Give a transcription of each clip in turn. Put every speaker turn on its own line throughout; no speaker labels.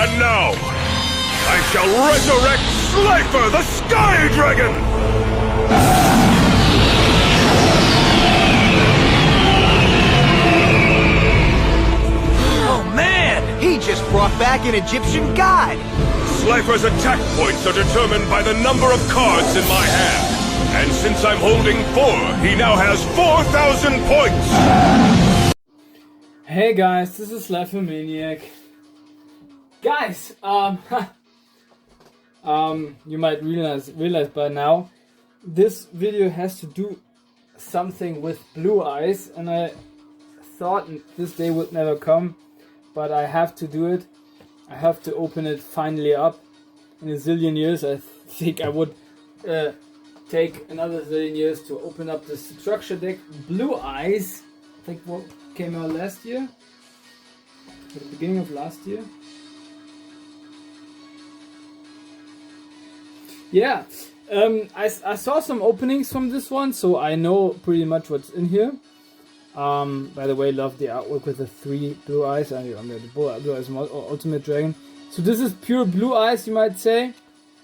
And now, I shall resurrect Slifer the Sky Dragon!
Oh man, he just brought back an Egyptian god!
Slifer's attack points are determined by the number of cards in my hand. And since I'm holding 4, he now has 4,000 points!
Hey guys, this is Slifer Maniac. Guys, you might realize by now, this video has to do something with Blue Eyes, and I thought this day would never come, but I have to do it. I have to open it finally up. In a zillion years, I think I would take another zillion years to open up the structure deck Blue Eyes. I think what came out last year, at the beginning of last year. Yeah, I saw some openings from this one, so I know pretty much what's in here. By the way, love the artwork with the 3 blue eyes. I mean, the Blue Eyes Ultimate Dragon. So this is pure Blue Eyes, you might say.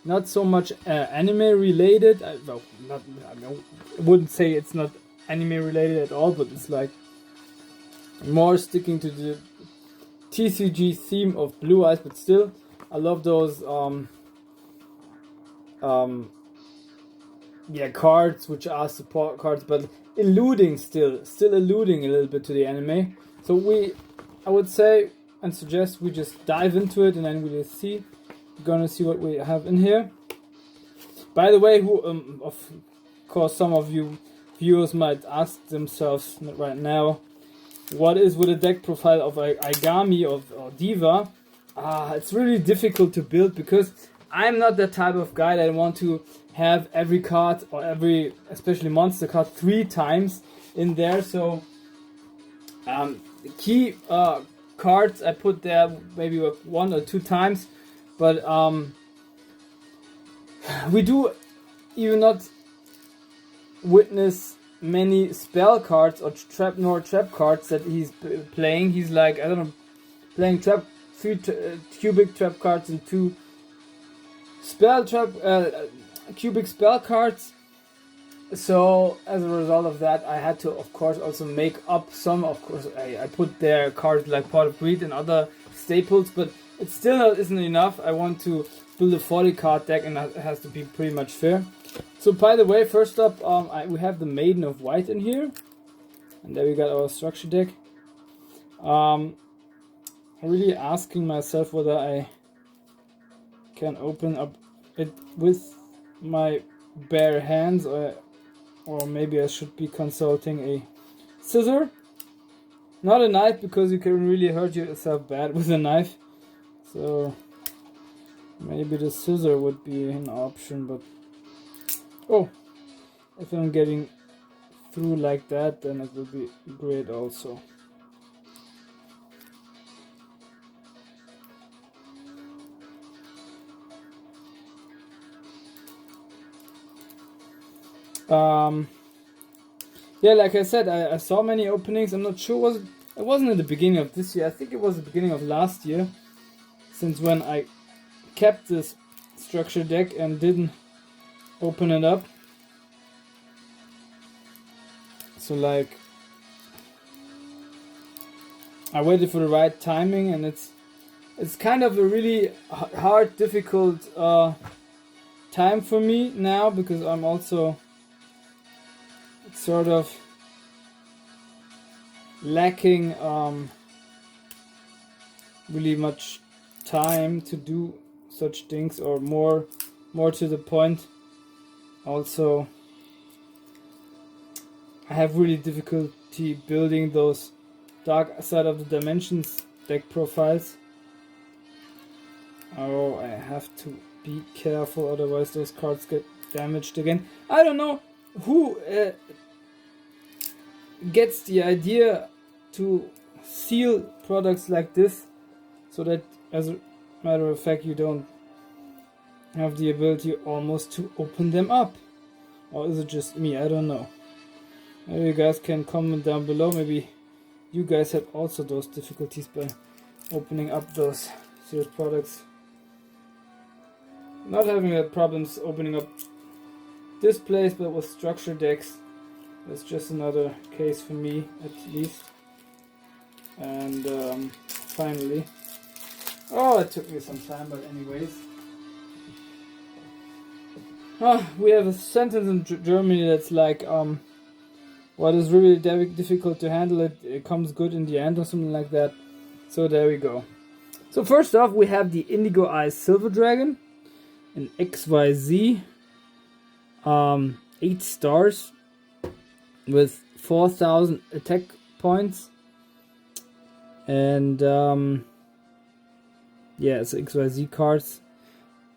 Not so much anime related. I wouldn't say it's not anime related at all, but it's like more sticking to the TCG theme of Blue Eyes. But still, I love those cards which are support cards, but alluding still alluding a little bit to the anime. So I would say and suggest we just dive into it, and then we'll see. We're gonna see what we have in here. By the way, of course, some of you viewers might ask themselves right now, what is with the deck profile of Aigami or Diva? It's really difficult to build because I'm not the type of guy that want to have every card or every, especially monster card, 3 times in there. So the key cards I put there maybe 1 or 2 times, but we do even not witness many spell cards or trap cards that he's playing. He's like, I don't know, playing 3 cubic trap cards and 2 cubic spell cards. So as a result of that, I had to of course also make up some. Of course I put there cards like Pot of Greed and other staples, but it still isn't enough. I want to build a 40 card deck, and that has to be pretty much fair. So by the way, first up, we have the Maiden of White in here, and there we got our structure deck. I'm really asking myself whether I can open up it with my bare hands, or maybe I should be consulting a scissor. Not a knife, because you can really hurt yourself bad with a knife. So maybe the scissor would be an option, but if I'm getting through like that, then it will be great also. Yeah, like I said, I saw many openings. I'm not sure, it wasn't at the beginning of this year. I think it was the beginning of last year, since when I kept this structure deck and didn't open it up. So like, I waited for the right timing, and it's kind of a really hard, difficult time for me now, because I'm also sort of lacking really much time to do such things, or more to the point. Also, I have really difficulty building those Dark Side of the Dimensions deck profiles. Oh, I have to be careful, otherwise those cards get damaged again. I don't know who gets the idea to seal products like this, so that, as a matter of fact, you don't have the ability almost to open them up. Or is it just me? I don't know. Maybe you guys can comment down below. Maybe you guys had also those difficulties by opening up those Sears products. Not having problems opening up this place, but with structure decks, that's just another case for me at least. And finally, oh, it took me some time, but anyways. We have a sentence in Germany that's like, what is really difficult to handle, it comes good in the end, or something like that. So there we go. So first off, we have the Indigo Eyes Silver Dragon, an XYZ, 8 stars with 4,000 attack points, and yeah, it's XYZ cards.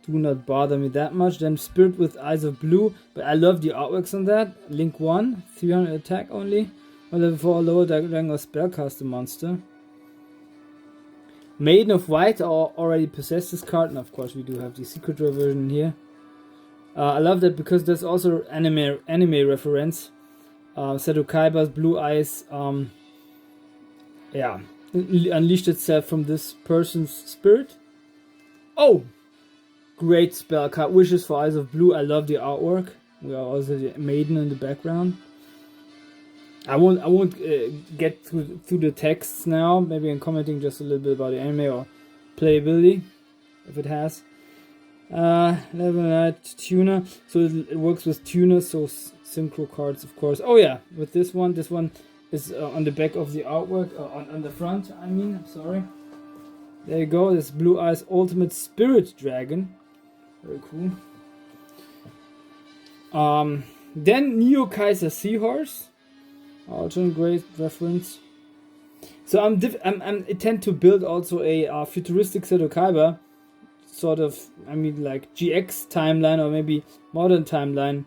Do not bother me that much. Then Spirit with Eyes of Blue, but I love the artworks on that. Link 1, 300 attack only. Or level 4 lower dragon or spellcaster monster. Maiden of White, I already possess this card, and of course we do have the secret rare version here. I love that because there's also anime reference. Seto Kaiba's Blue Eyes, yeah, unleashed itself from this person's spirit. Oh! Great spell card, Wishes for Eyes of Blue. I love the artwork. We are also the maiden in the background. I won't get through the texts now. Maybe I'm commenting just a little bit about the anime or playability, if it has. Level 9 tuner. So it works with tuners, so synchro cards, of course. Oh yeah, with this one is on the back of the artwork, on the front. I mean, I'm sorry. There you go. This Blue Eyes Ultimate Spirit Dragon. Very cool. Then Neo Kaiser Seahorse, also a great reference. So I tend to build also a futuristic Seto Kaiba, sort of, I mean, like GX timeline or maybe modern timeline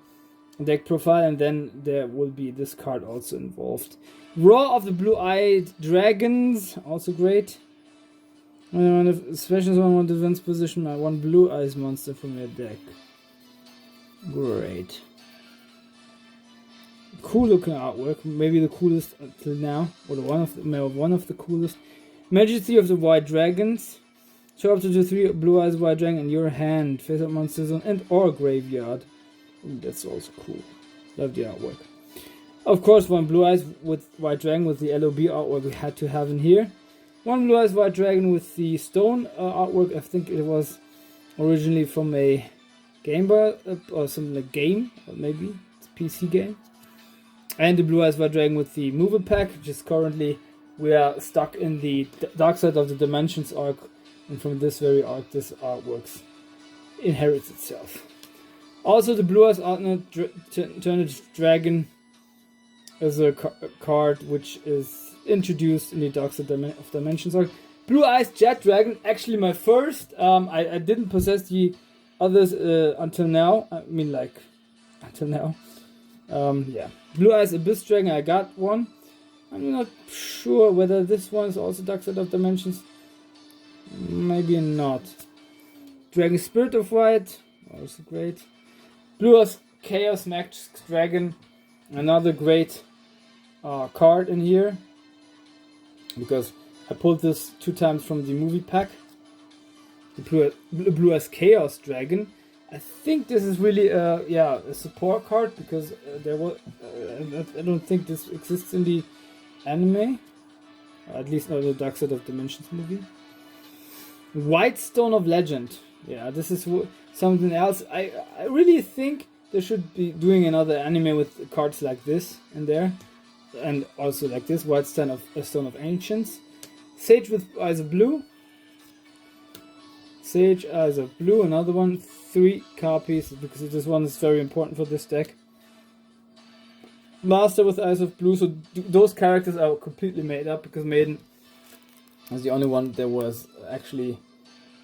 deck profile, and then there will be this card also involved. Raw of the Blue-Eyed Dragons, also great. Especially when I want to defense position my one Blue Eyes monster from your deck. Great. Cool looking artwork, maybe the coolest until now, or one of the coolest. Majesty of the White Dragons. Show up to 3 Blue Eyes White Dragon in your hand. Face up monster zone and or graveyard. Ooh, that's also cool. Love the artwork. Of course, one Blue Eyes with White Dragon with the LOB artwork we had to have in here. One Blue Eyes White Dragon with the stone artwork. I think it was originally from a Game Boy or something like game, or maybe it's a PC game. And the Blue Eyes White Dragon with the mover pack, which is currently we are stuck in the Dark Side of the Dimensions arc, and from this very arc, this artwork inherits itself. Also, the Blue Eyes Alternate Dragon is a card which is introduced in the Dark Side of Dimensions arc. Blue Eyes Jet Dragon, actually my first. I didn't possess the others until now. I mean, like, until now. Yeah. Blue Eyes Abyss Dragon, I got one. I'm not sure whether this one is also Dark Side of Dimensions. Maybe not. Dragon Spirit of White, also great. Blue Eyes Chaos Max Dragon, another great card in here, because I pulled this 2 times from the movie pack. The Blue Eyes Chaos Dragon. I think this is really a support card, because there was I don't think this exists in the anime, at least not the Dark Side of Dimensions movie. White Stone of Legend. Yeah, this is something else. I really think they should be doing another anime with cards like this in there, and also like this White Stone of Ancients. Sage with Eyes of Blue. Sage Eyes of Blue, another one. 3 copies, because this one is very important for this deck. Master with Eyes of Blue. So those characters are completely made up, because Maiden is the only one that was actually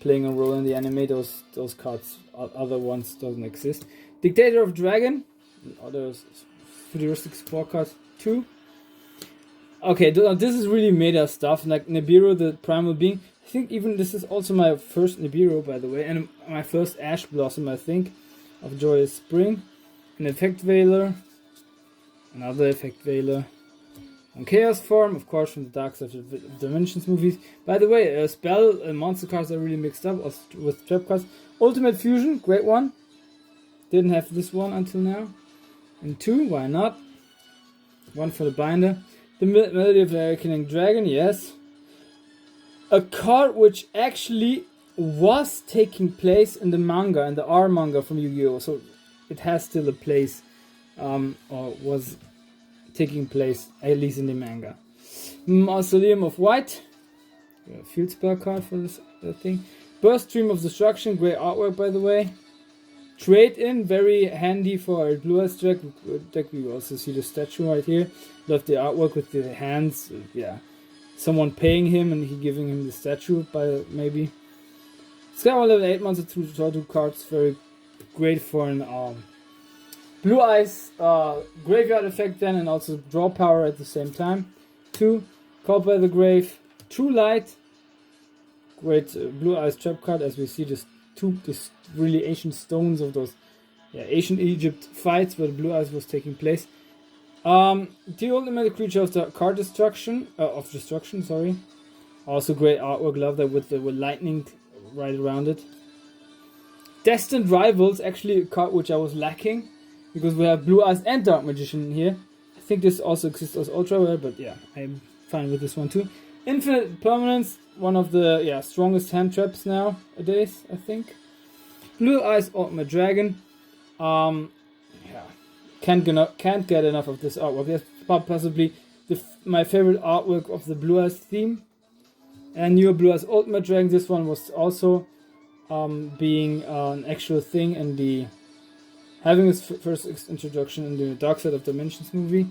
playing a role in the anime. Those cards, other ones, doesn't exist. Dictator of Dragon, other futuristic support cards 2. Okay, this is really meta stuff, like Nibiru, the Primal Being. I think even this is also my first Nibiru, by the way, and my first Ash Blossom, I think, of Joyous Spring. An Effect Veiler, another Effect Veiler, on Chaos form, of course, from the Dark Side of Dimensions movies. By the way, spell monster cards are really mixed up with trap cards. Ultimate Fusion, great one. Didn't have this one until now. And 2, why not? 1 for the binder. The Melody of the Awakening Dragon, yes. A card which actually was taking place in the manga, in the R manga from Yu-Gi-Oh! So it has still a place, or was taking place, at least in the manga. Mausoleum of White. Field spell card for this thing. Burst Stream of Destruction, great artwork by the way. Trade in, very handy for a Blue Eyes deck. We also see the statue right here. Love the artwork with the hands. Yeah, someone paying him and he giving him the statue by maybe. Skyward level 8 monster 2 cards, very great for an Blue Eyes graveyard effect then, and also draw power at the same time. 2, Called by the Grave, True Light. Great Blue Eyes trap card, as we see this really ancient stones of those ancient Egypt fights where the Blue Eyes was taking place. The ultimate creature of the card destruction, sorry. Also great artwork, love that with lightning right around it. Destined Rivals, actually a card which I was lacking because we have Blue Eyes and Dark Magician here. I think this also exists as ultra rare, but yeah, I'm fine with this one too. Infinite Permanence, one of the strongest hand traps nowadays, I think. Blue Eyes Ultimate Dragon. Can't get enough of this artwork. That's possibly my favorite artwork of the Blue Eyes theme. And new Blue Eyes Ultimate Dragon. This one was also being an actual thing in having its first introduction in the Dark Side of Dimensions movie.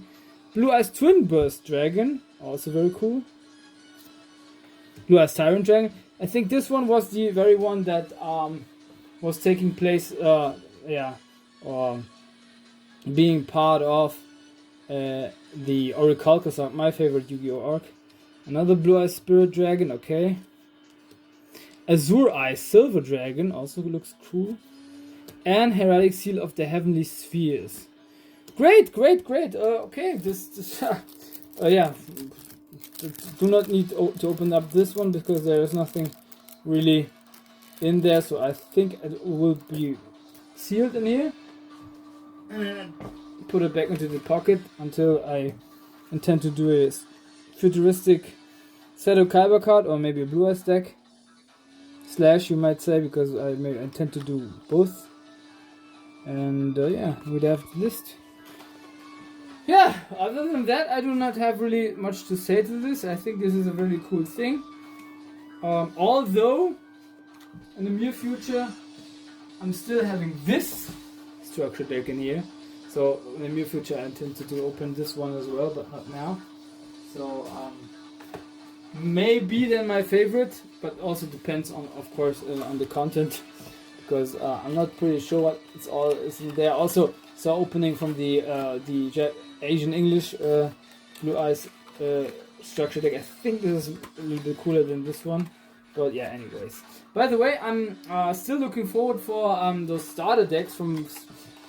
Blue Eyes Twin Burst Dragon, also very cool. Blue Eyes Tyrant Dragon. I think this one was the very one that was taking place, being part of the Orichalcus arc, my favorite Yu-Gi-Oh! Arc. Another Blue Eyes Spirit Dragon, okay. Azure Eyes Silver Dragon, also looks cool. And Heraldic Seal of the Heavenly Spheres. Great. Okay, this do not need to open up this one because there is nothing really in there, so I think it will be sealed in here. And put it back into the pocket until I intend to do a futuristic Seto Kaiba card, or maybe a Blue Eyes deck. Slash, you might say, because I intend to do both. And we'd have the list. Yeah, other than that, I do not have really much to say to this. I think this is a really cool thing. Although, in the near future, I'm still having this structure deck in here. So, in the near future, I intend to open this one as well, but not now. So, maybe then my favorite, but also depends on, of course, on the content. Because I'm not pretty sure what it's all is in there. Also, saw opening from the Asian English Blue Eyes structure deck. I think this is a little bit cooler than this one. But yeah, anyways. By the way, I'm still looking forward for those starter decks from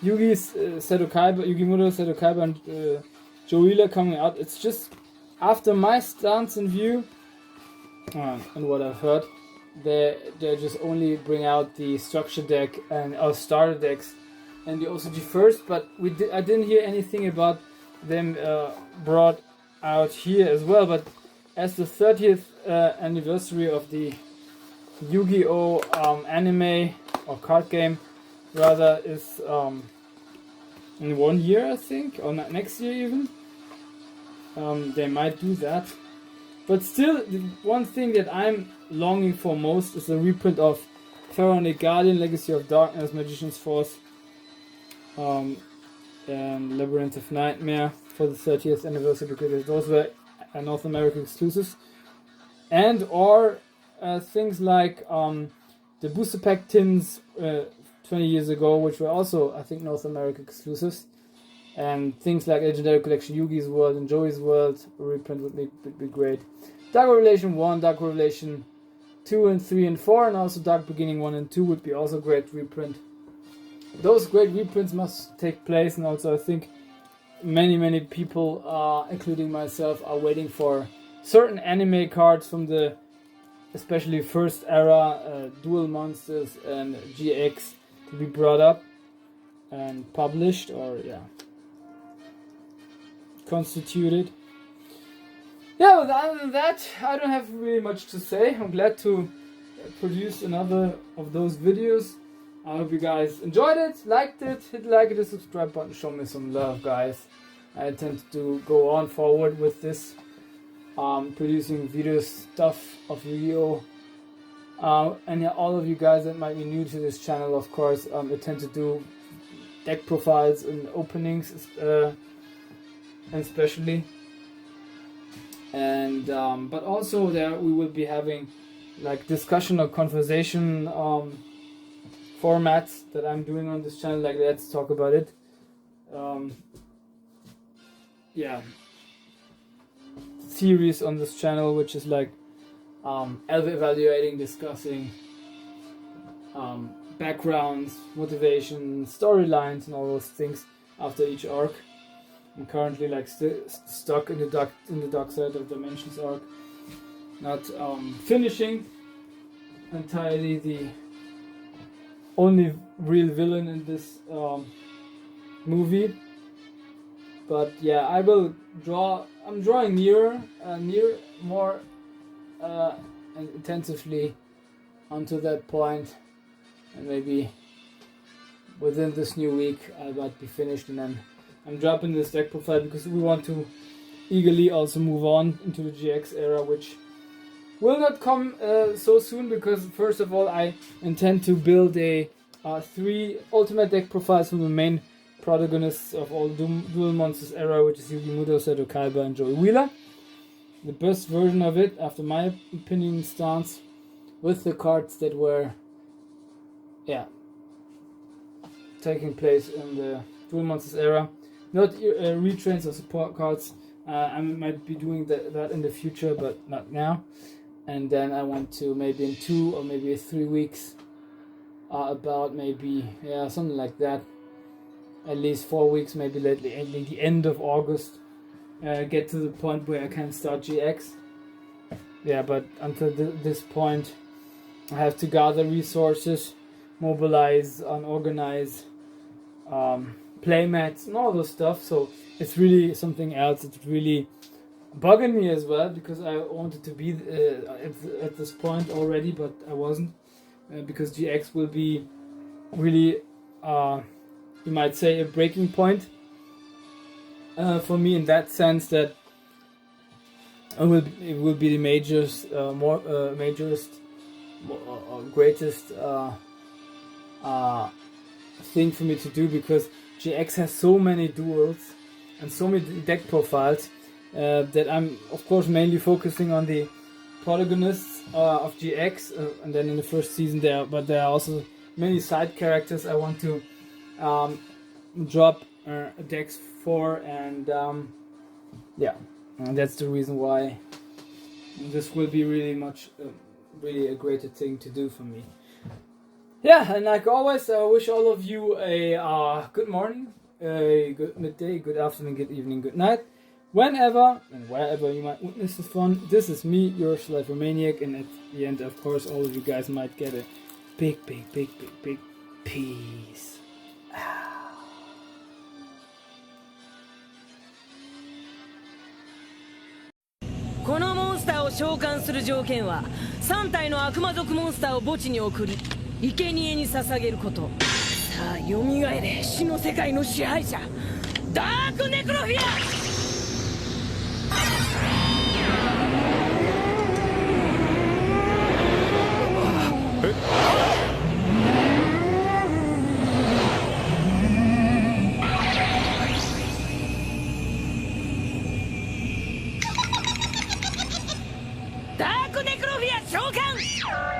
Yugi's Seto Kaiba, Yugimoto, Seto Kaiba, and Joella coming out. It's just after my stance and view, and what I've heard, they just only bring out the structure deck and starter decks and the OCG first, but I didn't hear anything about them brought out here as well. But as the 30th anniversary of the Yu-Gi-Oh! Anime or card game rather is in 1 year, I think, or not next year even. They might do that. But still, the one thing that I'm longing for most is a reprint of Pharaonic Guardian, Legacy of Darkness, Magician's Force, and Labyrinth of Nightmare for the 30th anniversary, because those were North American exclusives. And or things like the booster pack tins 20 years ago, which were also, I think, North American exclusives. And things like Legendary Collection, Yugi's World and Joey's World, a reprint would be great. Dark Revelation 1, Dark Revelation 2 and 3 and 4, and also Dark Beginning 1 and 2 would be also great reprint. Those great reprints must take place, and also I think many people, including myself, are waiting for certain anime cards from the especially first era, Duel Monsters and GX, to be brought up and published, or constituted. Yeah, but other than that, I don't have really much to say. I'm glad to produce another of those videos. I hope you guys enjoyed it, liked it, hit like it, subscribe button, show me some love, guys. I intend to go on forward with this, producing video stuff of Yu-Gi-Oh! And all of you guys that might be new to this channel, of course, I tend to do deck profiles and openings, especially. And but also there we will be having like discussion or conversation formats that I'm doing on this channel, like let's talk about it. Series on this channel, which is like evaluating, discussing backgrounds, motivation, storylines, and all those things after each arc. I'm currently like stuck in the Dark Side of Dimensions arc, not finishing entirely the only real villain in this movie. But yeah, I'm drawing near more and intensively onto that point, and maybe within this new week I might be finished, and then I'm dropping this deck profile because we want to eagerly also move on into the GX era, which will not come so soon, because first of all I intend to build a 3 ultimate deck profiles from the main protagonists of all Duel Monsters era, which is Yugi Muto, Seto Kaiba, and Joey Wheeler. The best version of it, after my opinion, stance with the cards that were taking place in the Duel Monsters era. Not retrains or support cards. I might be doing that in the future, but not now. And then I want to, maybe in 2 or maybe 3 weeks, about maybe something like that, at least 4 weeks, maybe lately the end of August, get to the point where I can start GX. But until this point I have to gather resources, mobilize and organize playmats and all those stuff. So it's really something else. It's really bugging me as well, because I wanted to be at this point already, but I wasn't, because GX will be really you might say a breaking point for me, in that sense that it will be the greatest thing for me to do, because GX has so many duels and so many deck profiles that I'm of course mainly focusing on the protagonists of GX, and then in the first season there are also many side characters I want to drop decks for, and and that's the reason why this will be really a greater thing to do for me. And like always, I wish all of you a good morning, a good midday, good afternoon, good evening, good night, whenever and wherever you might witness this fun. This is me, your Slifer-Maniac, and at the end, of course, all of you guys might get a big peace.
このモンスターを召喚する条件は3体の悪魔族モンスターを墓地に送り生贄に捧げること。さあ蘇れ、死の世界の支配者ダークネクロフィア。